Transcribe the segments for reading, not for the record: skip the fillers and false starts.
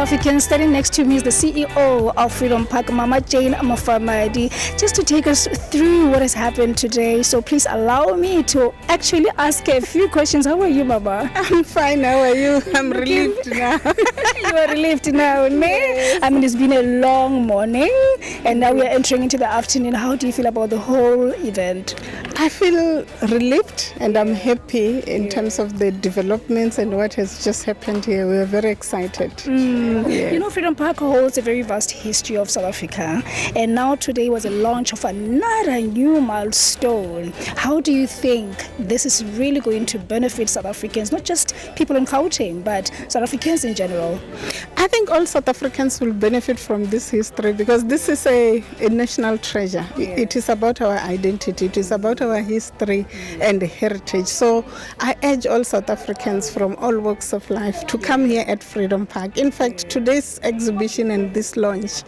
Africans. Standing next to me is the CEO of Freedom Park, Mama Jane Mufamadi, just to take us through what has happened today. So please allow me to actually ask a few questions. How are you, Mama? I'm fine. How are you? I'm relieved now. You are relieved now, Yes. I mean, it's been a long morning, and now we are entering into the afternoon. How do you feel about the whole event? I feel relieved and I'm happy in terms of the developments and what has just happened here. We are very excited. Yes. You know, Freedom Park holds a very vast history of South Africa, and now today was a launch of another new milestone. How do you think this is really going to benefit South Africans, not just people in Gauteng, but South Africans in general? I think all South Africans will benefit from this history because this is a national treasure. Yeah. It is about our identity. It is about our history and heritage. So I urge all South Africans from all walks of life to come here at Freedom Park. In fact, today's exhibition and this launch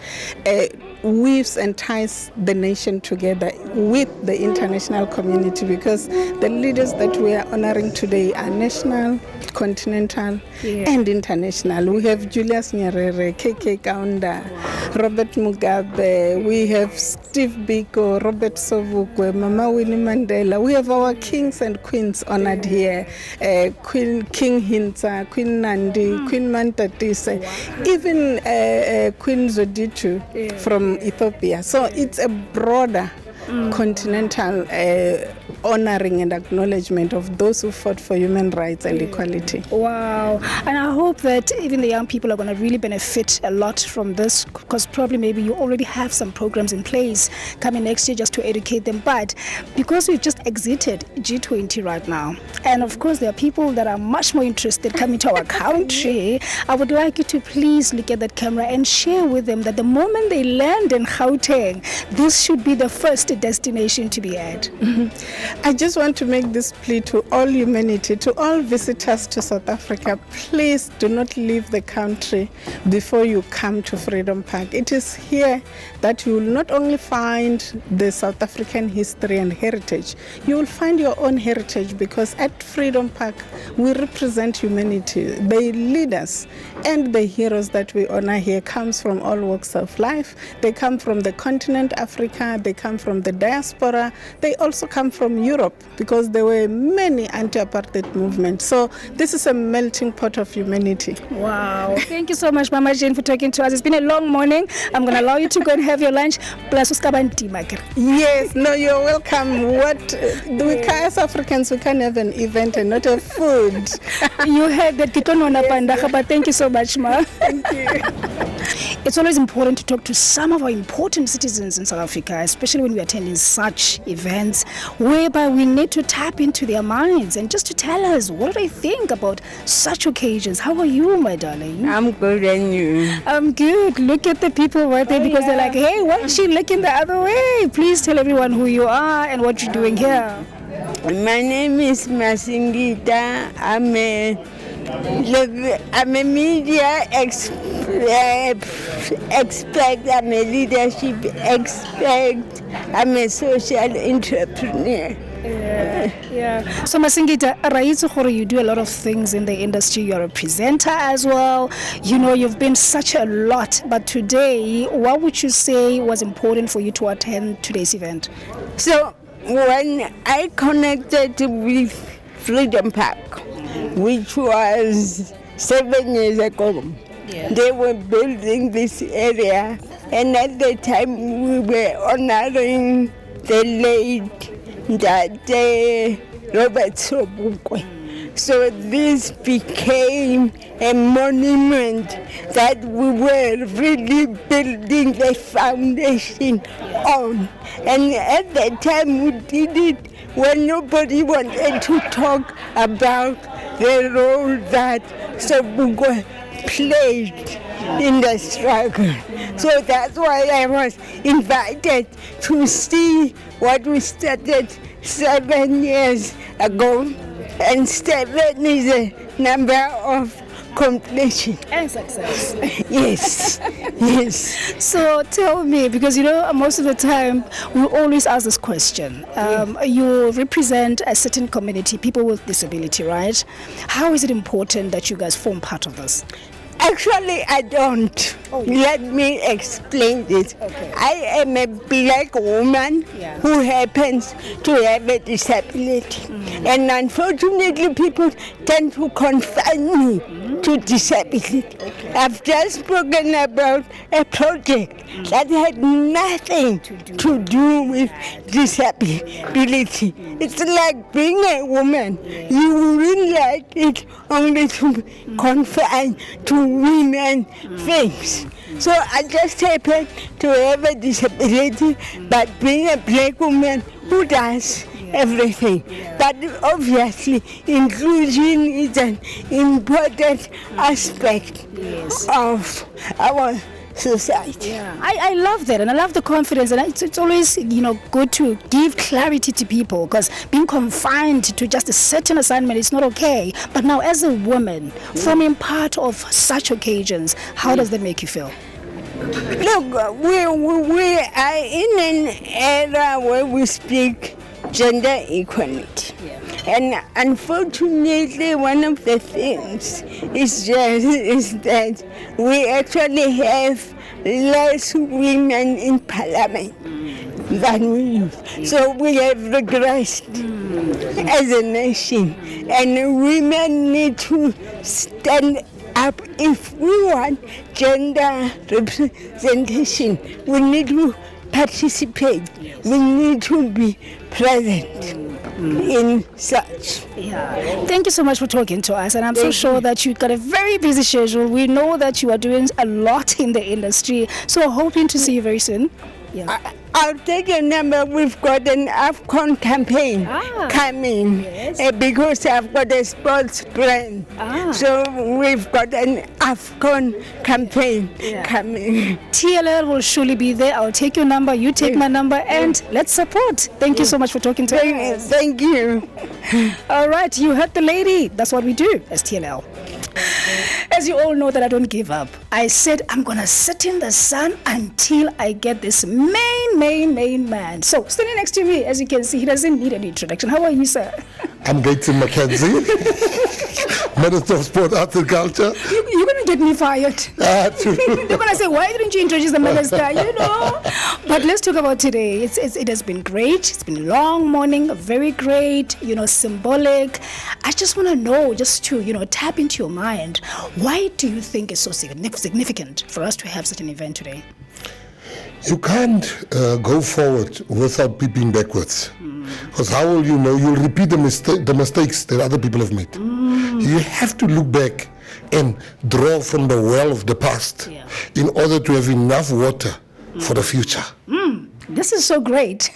weaves and ties the nation together with the international community because the leaders that we are honoring today are national, continental, and international. We have Julius Nyerere, KK Kaunda, Robert Mugabe, we have Steve Biko, Robert Sobukwe, Mama Winnie Mandela. We have our kings and queens honored here, King Hintsa, Queen Nandi, Queen Mantatise, even Queen Zoditu from Ethiopia. So it's a broader continental honoring and acknowledgement of those who fought for human rights and equality. Wow. And I hope that even the young people are going to really benefit a lot from this, because probably maybe you already have some programs in place coming next year just to educate them. But because we've just exited G20 right now, and of course there are people that are much more interested coming to our country, I would like you to please look at that camera and share with them that the moment they land in Gauteng, this should be the first destination to be at. I just want to make this plea to all humanity, to all visitors to South Africa. Please do not leave the country before you come to Freedom Park. It is here that you will not only find the South African history and heritage, you will find your own heritage because at Freedom Park we represent humanity. The leaders and the heroes that we honor here comes from all walks of life. They come from the continent Africa, they come from the diaspora, they also come from Europe because there were many anti-apartheid movements. So this is a melting pot of humanity. Wow. Thank you so much, Mama Jane, for talking to us. It's been a long morning. I'm going to allow you to go and have your lunch. Plus, yes, no, you're welcome. We as Africans, we can have an event and not have food. You heard that, but thank you so much, Ma. Thank you. It's always important to talk to some of our important citizens in South Africa, especially when we're attending such events, whereby we need to tap into their minds and just to tell us what do they think about such occasions. How are you, my darling? I'm good, and you? I'm good. Look at the people right there because they're like, hey, why is she looking the other way? Please tell everyone who you are and what you're doing here. My name is Masingita. I'm a media expert, I'm a leadership expert, I'm a social entrepreneur. Yeah. So Masingita, you do a lot of things in the industry. You're a presenter as well. You know, you've been such a lot. But today, what would you say was important for you to attend today's event? So when I connected with Freedom Park, which was 7 years ago, they were building this area, and at the time we were honoring the late Robert Sobukwe. So this became a monument that we were really building the foundation on. And at that time we did it when nobody wanted to talk about the role that Sobukwe played in the struggle. So that's why I was invited to see what we started 7 years ago. And 7 is a number of completion and success. Yes, yes. So tell me, because you know most of the time we always ask this question. You represent a certain community, people with disability, right? How is it important that you guys form part of this? Actually, I don't. Oh, Let me explain this. Okay. I am a black woman who happens to have a disability. And unfortunately, people tend to confine me to disability. I've just spoken about a project that had nothing to do with disability. It's like being a woman. You wouldn't like it only to be confined to women things. So I just happen to have a disability, but being a black woman who does everything. But obviously, inclusion is an important aspect of our society. I love that, and I love the confidence, and it's always good to give clarity to people, because being confined to just a certain assignment is not okay. But now, as a woman, forming part of such occasions, how does that make you feel? Look, we are in an era where we speak gender equality. And unfortunately, one of the things is that we actually have less women in parliament than we used. So we have regressed as a nation, and women need to stand up. If we want gender representation, we need to participate. We need to be present in such. Thank you so much for talking to us, and I'm so sure that you've got a very busy schedule. We know that you are doing a lot in the industry, so hoping to see you very soon. I'll take your number. We've got an AFCON campaign coming because I've got a sports brand. So we've got an AFCON campaign coming. TLL will surely be there. I'll take your number, you take my number, and let's support. Thank you so much for talking to us. Thank you. All right, you heard the lady. That's what we do as TLL. As you all know that I don't give up. I said I'm going to sit in the sun until I get this main man. So, standing next to me, as you can see, he doesn't need any introduction. How are you, sir? I'm Gayton, McKenzie, Minister of Sport, Arts and Culture. You're going to get me fired. You're going to say, why didn't you introduce the minister? But let's talk about today. It has been great. It's been a long morning, very great, symbolic. I just want to know, just to, tap into your mind, why do you think it's so significant for us to have such an event today? You can't go forward without peeping backwards. Because how will you know? You'll repeat the mistakes that other people have made. You have to look back and draw from the well of the past in order to have enough water for the future. This is so great.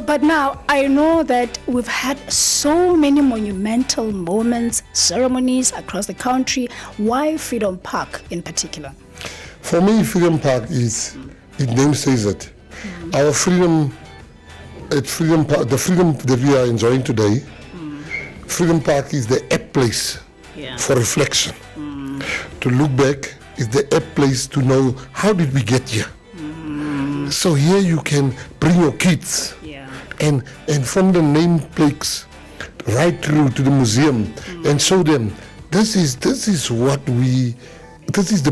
But now I know that we've had so many monumental moments, ceremonies across the country. Why Freedom Park in particular? For me, Freedom Park its name says it. Our freedom at Freedom Park, the freedom that we are enjoying today, Freedom Park is the apt place for reflection. To look back is the apt place to know how did we get here. So here you can bring your kids and from the name plaques right through to the museum and show them this is the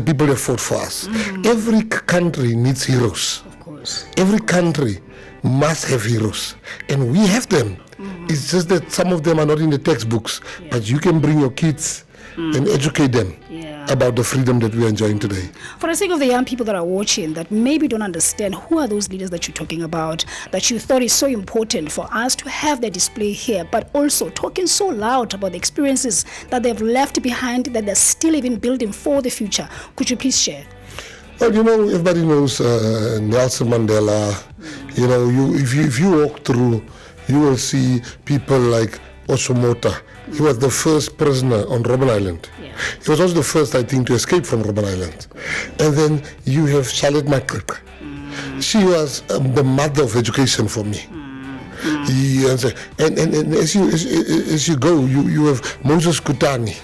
people that fought for us. Every country needs heroes. Of course. Every country must have heroes, and we have them. It's just that some of them are not in the textbooks, but you can bring your kids and educate them about the freedom that we are enjoying today. For the sake of the young people that are watching that maybe don't understand, who are those leaders that you're talking about, that you thought is so important for us to have their display here, but also talking so loud about the experiences that they've left behind, that they're still even building for the future? Could you please share? Well, everybody knows Nelson Mandela. If you walk through, you will see people like Osomota. He was the first prisoner on Robben Island. He was also the first, I think, to escape from Robben Island. And then you have Charlotte McCook. She was the mother of education for me. And as you go, you have Moses Kutani.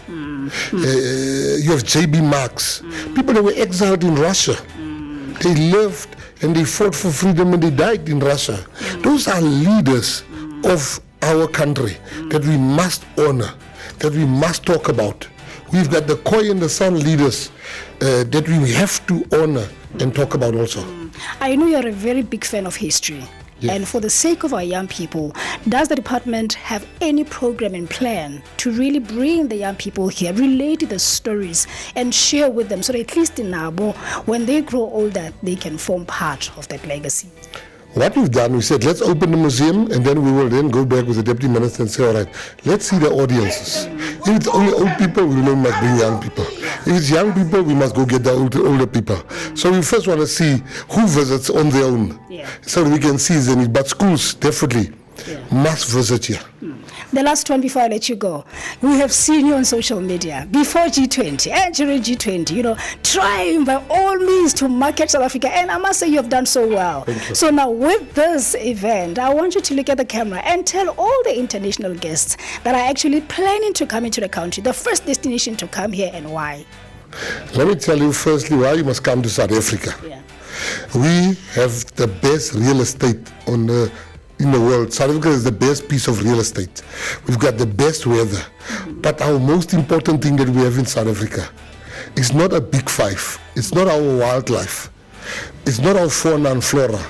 You have J.B. Marx. People that were exiled in Russia. They lived and they fought for freedom and they died in Russia. Those are leaders of our country that we must honor, that we must talk about We've got the Koi and the San leaders that we have to honor and talk about also. I know you're a very big fan of history. Yes. And for the sake of our young people, does the department have any program and plan to really bring the young people here, relate the stories, and share with them so that at least in Nabo, when they grow older, they can form part of that legacy? What we've done, we said, let's open the museum, and then we will then go back with the deputy minister and say, all right, let's see the audiences. If it's only old people, we know we must bring young people. If it's young people, we must go get the older people. So we first want to see who visits on their own, so that we can see them. But schools definitely must visit here. The last one before I let you go. We have seen you on social media before G20 and during G20, trying by all means to market South Africa. And I must say you have done so well. Thank you. So now with this event, I want you to look at the camera and tell all the international guests that are actually planning to come into the country, the first destination to come here and why. Let me tell you firstly why you must come to South Africa. We have the best real estate in the world. South Africa is the best piece of real estate. We've got the best weather. But our most important thing that we have in South Africa is not a big five. It's not our wildlife. It's not our fauna and flora.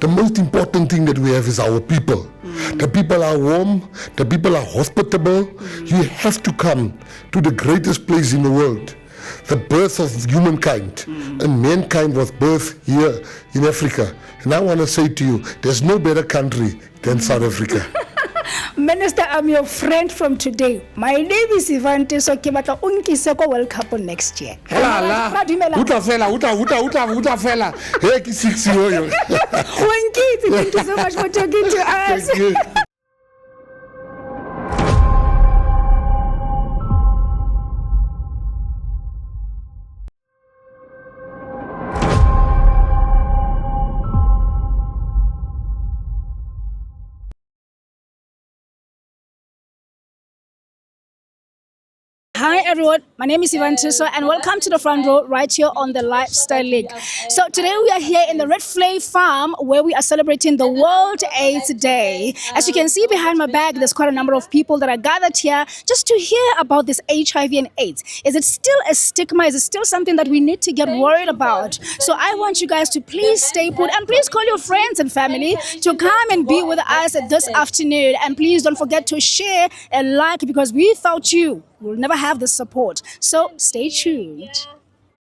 The most important thing that we have is our people. The people are warm. The people are hospitable. You have to come to the greatest place in the world. The birth of humankind, and mankind was birthed here in Africa. And I want to say to you, there's no better country than South Africa. Minister, I'm your friend from today. My name is Ivante, so Kibata Unkiseko will happen next year. Uta fella. Hey, kisiksi yoyo. Thank you so much for talking to us. Thank you. Hi everyone, my name is Ivan Tiso and welcome to the front row right here on the Lifestyle League. So today we are here in the Red Flay Farm where we are celebrating the World AIDS Day. As you can see behind my back, there's quite a number of people that are gathered here just to hear about this HIV and AIDS. Is it still a stigma? Is it still something that we need to get worried about? So I want you guys to please stay put and please call your friends and family to come and be with us this afternoon. And please don't forget to share and like because without you, we'll never have the support. So stay tuned.